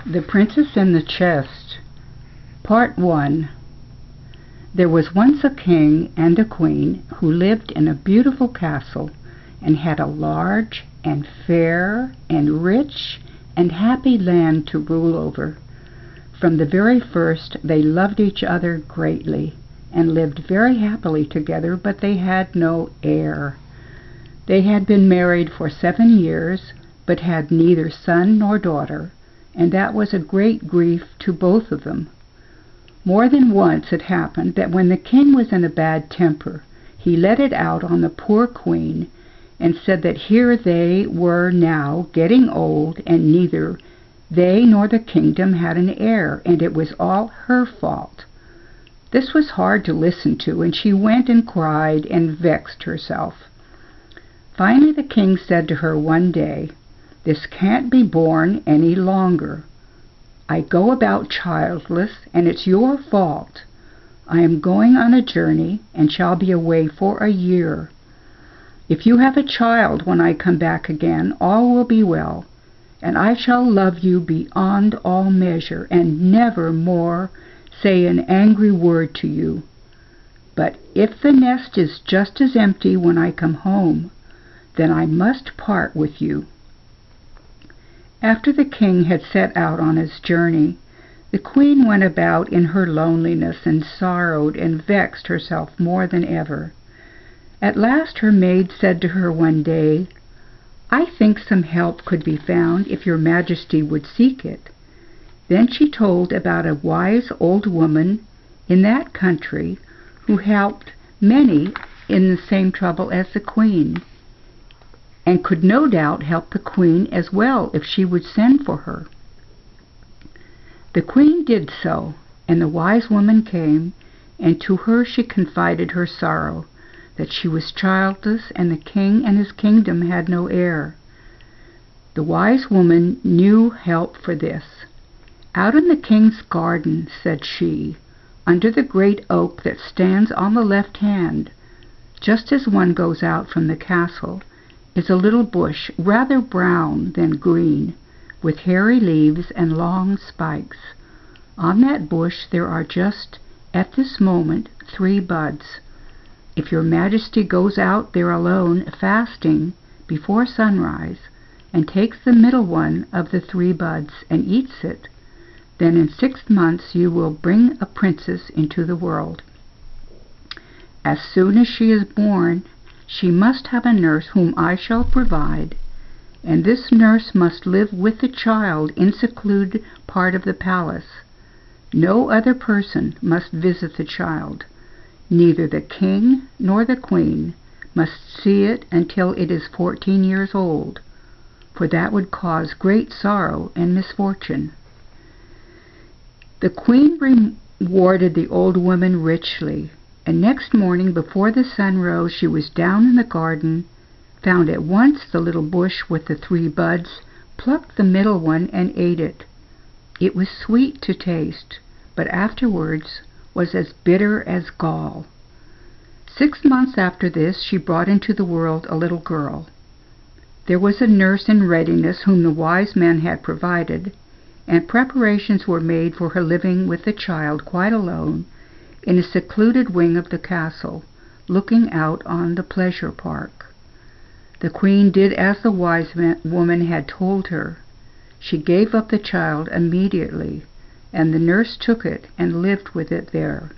The Princess and the Chest. Part 1. There was once a king and a queen who lived in a beautiful castle and had a large and fair and rich and happy land to rule over. From the very first they loved each other greatly and lived very happily together, but they had no heir. They had been married for 7 years, but had neither son nor daughter, and that was a great grief to both of them. More than once it happened that when the king was in a bad temper, he let it out on the poor queen, and said that here they were now getting old, and neither they nor the kingdom had an heir, and it was all her fault. This was hard to listen to, and she went and cried and vexed herself. Finally the king said to her one day, "This can't be borne any longer. I go about childless, and it's your fault. I am going on a journey, and shall be away for a year. If you have a child when I come back again, all will be well, and I shall love you beyond all measure, and never more say an angry word to you. But if the nest is just as empty when I come home, then I must part with you." After the king had set out on his journey, the queen went about in her loneliness and sorrowed and vexed herself more than ever. At last her maid said to her one day, "I think some help could be found if your majesty would seek it." Then she told about a wise old woman in that country who helped many in the same trouble as the queen, and could no doubt help the queen as well if she would send for her. The queen did so, and the wise woman came, and to her she confided her sorrow, that she was childless, and the king and his kingdom had no heir. The wise woman knew help for this. "Out in the king's garden," said she, "under the great oak that stands on the left hand, just as one goes out from the castle, is a little bush, rather brown than green, with hairy leaves and long spikes. On that bush there are just at this moment 3 buds. If your majesty goes out there alone, fasting, before sunrise, and takes the middle one of the 3 buds and eats it, then in 6 months you will bring a princess into the world. As soon as she is born, she must have a nurse whom I shall provide, and this nurse must live with the child in secluded part of the palace. No other person must visit the child. Neither the king nor the queen must see it until it is 14 years old, for that would cause great sorrow and misfortune." The queen rewarded the old woman richly, and next morning before the sun rose she was down in the garden, found at once the little bush with the 3 buds, plucked the middle one and ate it. It was sweet to taste, but afterwards was as bitter as gall. 6 months after this she brought into the world a little girl. There was a nurse in readiness whom the wise man had provided, and preparations were made for her living with the child quite alone in a secluded wing of the castle, looking out on the pleasure park. The queen did as the wise woman had told her. She gave up the child immediately, and the nurse took it and lived with it there.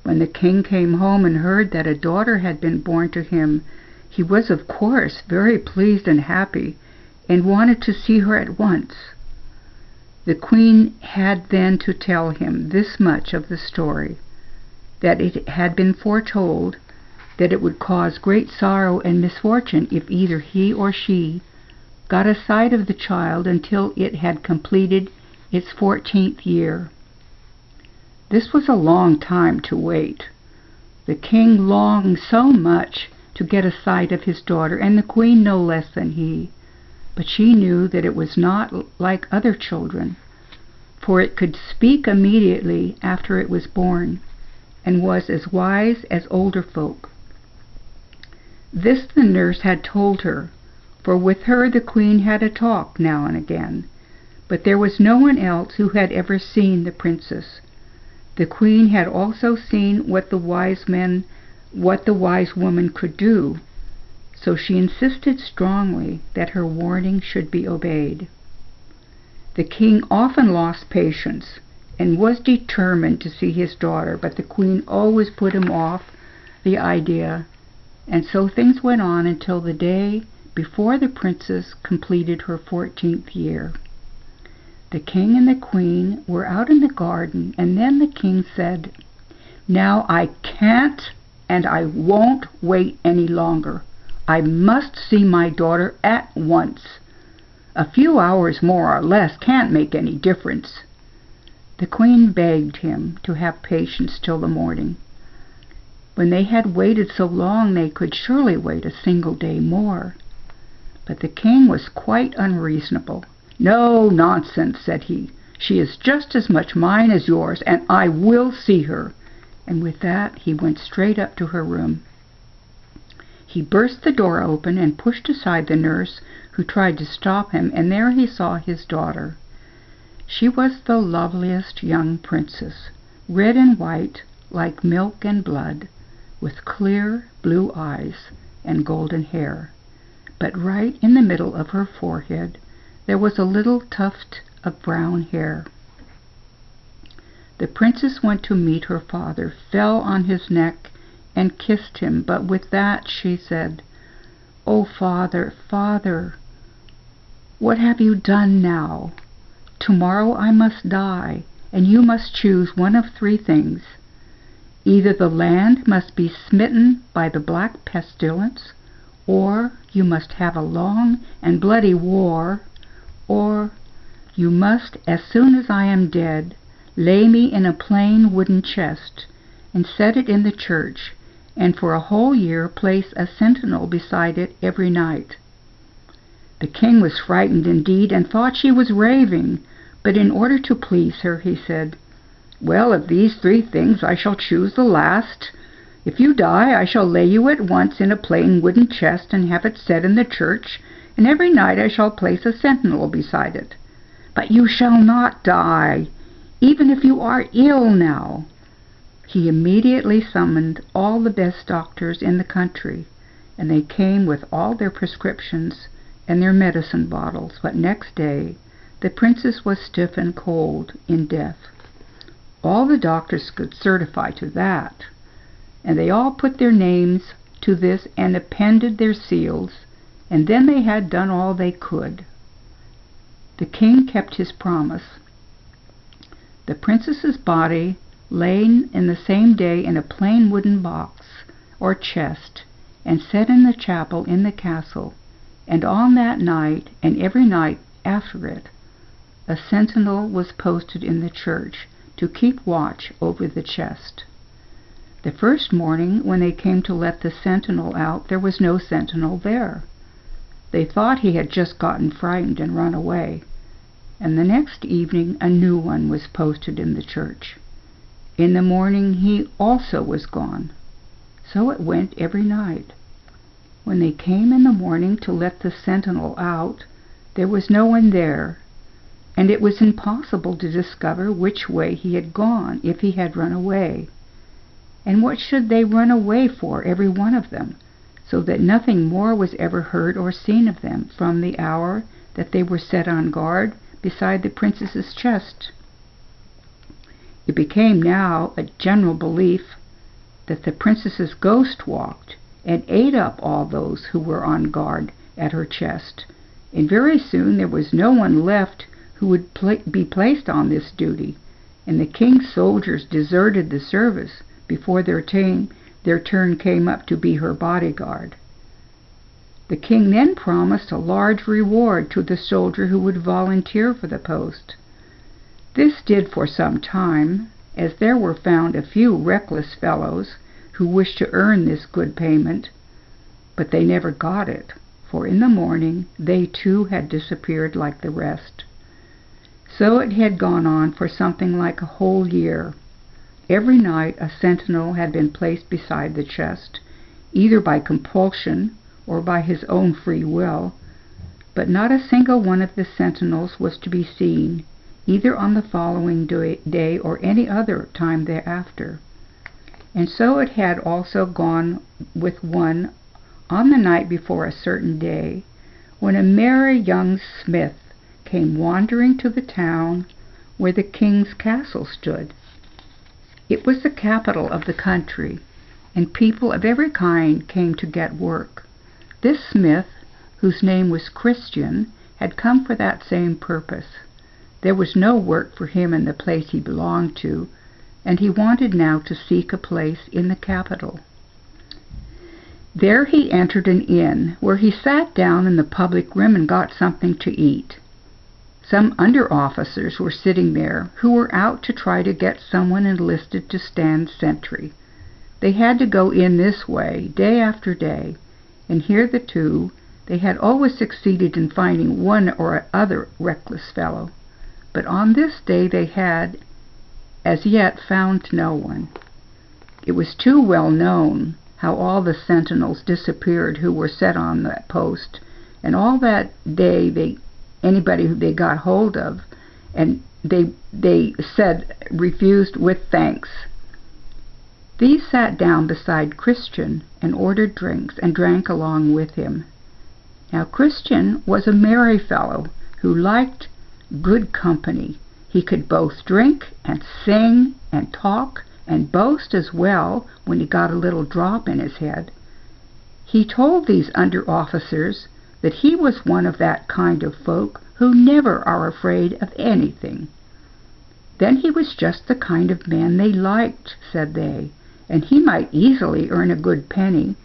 When the king came home and heard that a daughter had been born to him, he was of course very pleased and happy, and wanted to see her at once. The queen had then to tell him this much of the story, that it had been foretold that it would cause great sorrow and misfortune if either he or she got a sight of the child until it had completed its 14th year. This was a long time to wait. The king longed so much to get a sight of his daughter, and the queen no less than he. But she knew that it was not like other children, for it could speak immediately after it was born, and was as wise as older folk. This the nurse had told her, for with her the queen had a talk now and again, but there was no one else who had ever seen the princess. The queen had also seen what the wise woman could do, so she insisted strongly that her warning should be obeyed. The king often lost patience and was determined to see his daughter, but the queen always put him off the idea, and so things went on until the day before the princess completed her 14th year. The king and the queen were out in the garden, and then the king said, "Now I can't and I won't wait any longer. I must see my daughter at once. A few hours more or less can't make any difference." The queen begged him to have patience till the morning. When they had waited so long, they could surely wait a single day more. But the king was quite unreasonable. "No, nonsense," said he. "She is just as much mine as yours, and I will see her." And with that he went straight up to her room. He burst the door open and pushed aside the nurse who tried to stop him, and there he saw his daughter. She was the loveliest young princess, red and white like milk and blood, with clear blue eyes and golden hair. But right in the middle of her forehead there was a little tuft of brown hair. The princess went to meet her father, fell on his neck, and kissed him, but with that she said, "Oh, father, father, what have you done now? Tomorrow I must die, and you must choose one of three things. Either the land must be smitten by the black pestilence, or you must have a long and bloody war, or you must, as soon as I am dead, lay me in a plain wooden chest and set it in the church, and for a whole year place a sentinel beside it every night." The king was frightened indeed, and thought she was raving, but in order to please her, he said, "Well, of these three things I shall choose the last. If you die, I shall lay you at once in a plain wooden chest and have it set in the church, and every night I shall place a sentinel beside it. But you shall not die, even if you are ill now." He immediately summoned all the best doctors in the country, and they came with all their prescriptions and their medicine bottles, but next day the princess was stiff and cold in death. All the doctors could certify to that, and they all put their names to this and appended their seals, and then they had done all they could. The king kept his promise. The princess's body lay in the same day in a plain wooden box or chest, and set in the chapel in the castle, and on that night and every night after it a sentinel was posted in the church to keep watch over the chest. The first morning, when they came to let the sentinel out, there was no sentinel there. They thought he had just gotten frightened and run away, and the next evening a new one was posted in the church. In the morning he also was gone. So it went every night. When they came in the morning to let the sentinel out, there was no one there, and it was impossible to discover which way he had gone, if he had run away. And what should they run away for, every one of them, so that nothing more was ever heard or seen of them from the hour that they were set on guard beside the princess's chest? It became now a general belief that the princess's ghost walked and ate up all those who were on guard at her chest, and very soon there was no one left who would be placed on this duty, and the king's soldiers deserted the service before their turn came up to be her bodyguard. The king then promised a large reward to the soldier who would volunteer for the post. This did for some time, as there were found a few reckless fellows who wished to earn this good payment, but they never got it, for in the morning they too had disappeared like the rest. So it had gone on for something like a whole year. Every night a sentinel had been placed beside the chest, either by compulsion or by his own free will, but not a single one of the sentinels was to be seen, either on the following day or any other time thereafter. And so it had also gone with one on the night before a certain day, when a merry young smith came wandering to the town where the king's castle stood. It was the capital of the country, and people of every kind came to get work. This smith, whose name was Christian, had come for that same purpose. There was no work for him in the place he belonged to, and he wanted now to seek a place in the capital. There he entered an inn, where he sat down in the public room and got something to eat. Some under-officers were sitting there, who were out to try to get someone enlisted to stand sentry. They had to go in this way, day after day, and hitherto they had always succeeded in finding one or other reckless fellow. But on this day they had, as yet, found no one. It was too well known how all the sentinels disappeared who were set on that post, and all that day anybody who they got hold of, and they said refused with thanks. These sat down beside Christian and ordered drinks and drank along with him. Now Christian was a merry fellow who liked good company. He could both drink and sing and talk and boast as well when he got a little drop in his head. He told these under-officers that he was one of that kind of folk who never are afraid of anything. Then he was just the kind of man they liked, said they, and he might easily earn a good penny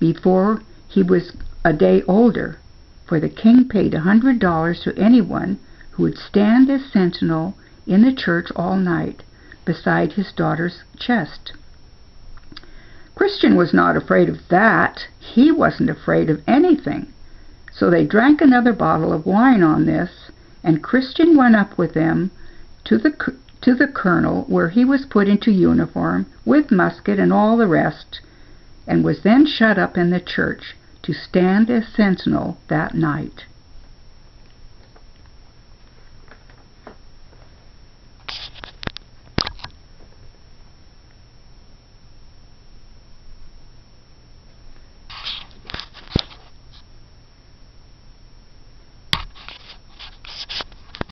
before he was a day older, for the king paid $100 to anyone who would stand as sentinel in the church all night beside his daughter's chest. Christian was not afraid of that. He wasn't afraid of anything. So they drank another bottle of wine on this, and Christian went up with them to the colonel, where he was put into uniform with musket and all the rest, and was then shut up in the church to stand as sentinel that night.